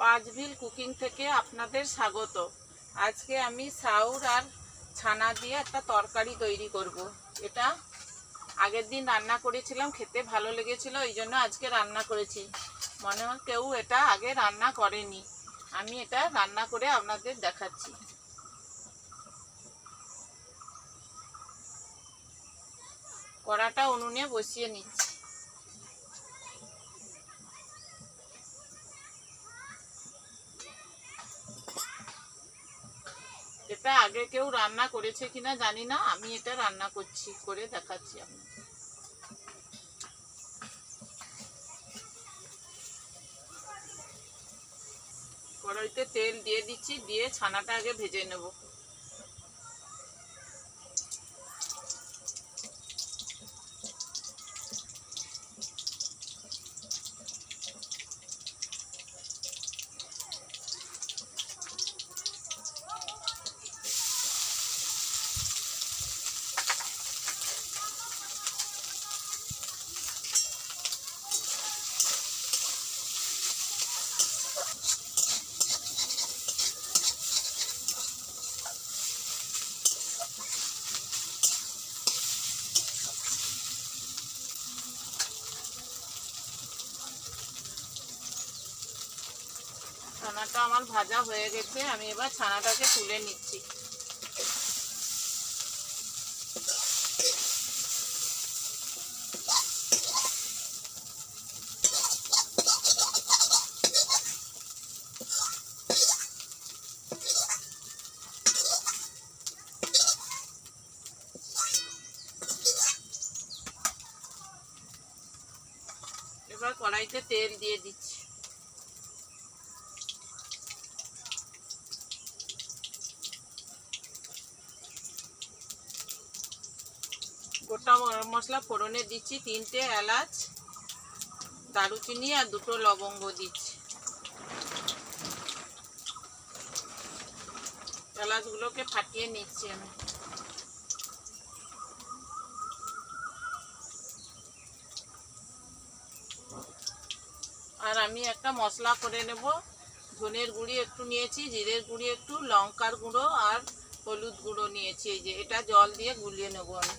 পাঁচবিল cooking থেকে আপনাদের স্বাগত। আজকে আমি সাউর আর ছানা দিয়ে একটা তরকারি তৈরি করব। এটা আগের দিন রান্না করেছিলাম, খেতে ভালো লেগেছিল, এই জন্য আজকে রান্না করেছি। মনে হয় কেউ এটা আগে রান্না করেনি, আমি এটা রান্না করে আপনাদের দেখাচ্ছি। কড়াটা উনুনে বসিয়ে নিচ্ছি। এটা আগে কেউ রান্না করেছে কিনা জানি না, আমি এটা রান্না করছি, করে দেখাচ্ছি আপনাদের। কড়াইতে তেল দিয়ে দিচ্ছি, দিয়ে ছানাটা আগে ভেজে নেব। ছানাটা আমার ভাজা হয়ে গেছে, আমি এবার ছানাটাকে তুলে নিচ্ছি। এবার কড়াইতে তেল দিয়ে দিচ্ছি। গোটা গরম মশলা ফোড়নে দিচ্ছি, 3টে এলাচ, দারুচিনি আর 2টো লবঙ্গ দিচ্ছি। এলাচগুলোকে ফাটিয়ে নিচ্ছি আমি। আর আমি একটা মশলা করে নেব। ধনের গুঁড়ি একটু নিয়েছি, জিরের গুঁড়ি একটু, লঙ্কার গুঁড়ো আর হলুদ গুঁড়ো নিয়েছি। এই যে এটা জল দিয়ে গুলিয়ে নেব আমি।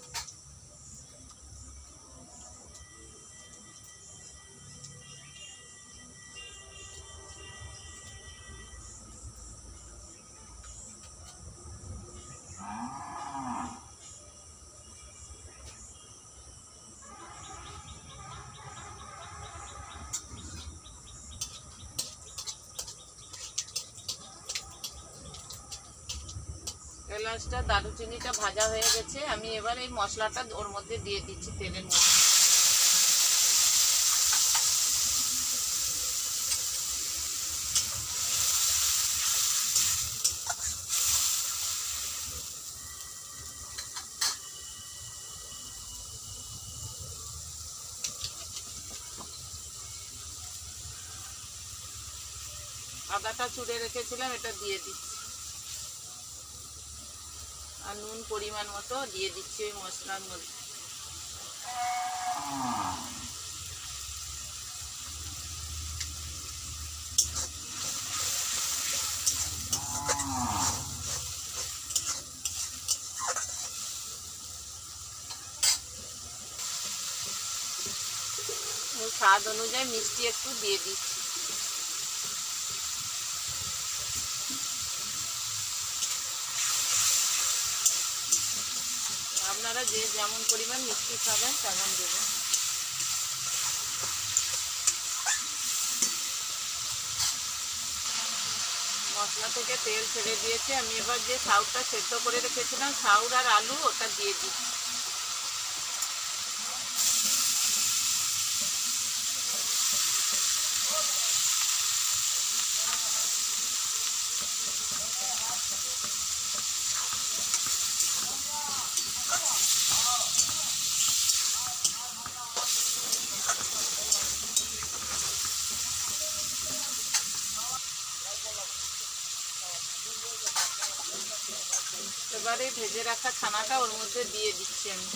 এলাচটা দারুচিনিটা ভাজা হয়ে গেছে, আমি এবার এই মশলাটা ওর মধ্যে দিয়ে দিচ্ছি তেলের মধ্যে। আদাটা চুড়ে রেখেছিলাম, এটা দিয়ে দিচ্ছি। আর নুন পরিমাণ মতো দিয়ে দিচ্ছি ওই মশলার মধ্যে। স্বাদ অনুযায়ী মিষ্টি একটু দিয়ে দিচ্ছি। আপনারা যে যেমন পরিমাণ মিষ্টি খাবেন তেমন দেবেন। মশলা থেকে তেল ছেড়ে দিয়েছে, আমি এবার যে সাউটা সেদ্ধ করে রেখেছিলাম, সাউর আর আলু, ওটা দিয়ে দিচ্ছি। এবারে ভেজে রাখা ছানাটা ওর মধ্যে দিয়ে দিচ্ছি আমি।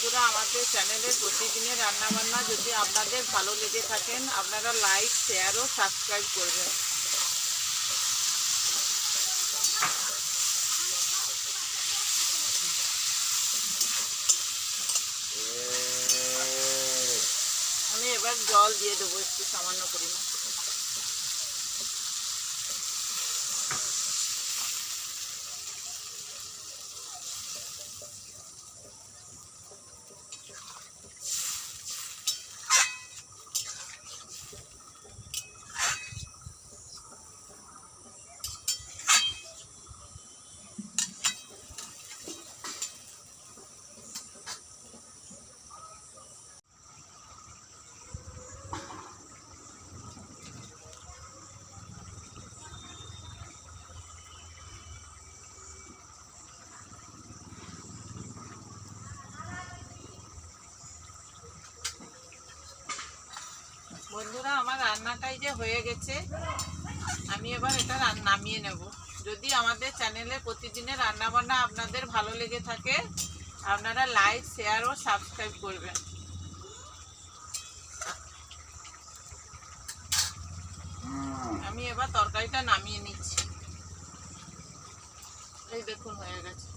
বন্ধুরা, আমাদের চ্যানেলের প্রতিদিনের রান্নাবান্না যদি আপনাদের ভালো লেগে থাকেন, আপনারা লাইক, শেয়ার ও সাবস্ক্রাইব করবেন। আমি এবার জল দিয়ে দেবো একটু সামান্য পরিমাণ। বন্ধুরা, আমার রান্নাটাই যে হয়ে গেছে, আমি এবার এটা নামিয়ে নেব। যদি আমাদের চ্যানেলে প্রতিদিনের রান্নাবান্না আপনাদের ভালো লেগে থাকে, আপনারা লাইক, শেয়ার ও সাবস্ক্রাইব করবেন। আমি এবার তরকারিটা নামিয়ে নিচ্ছি। এই দেখুন হয়ে গেছে।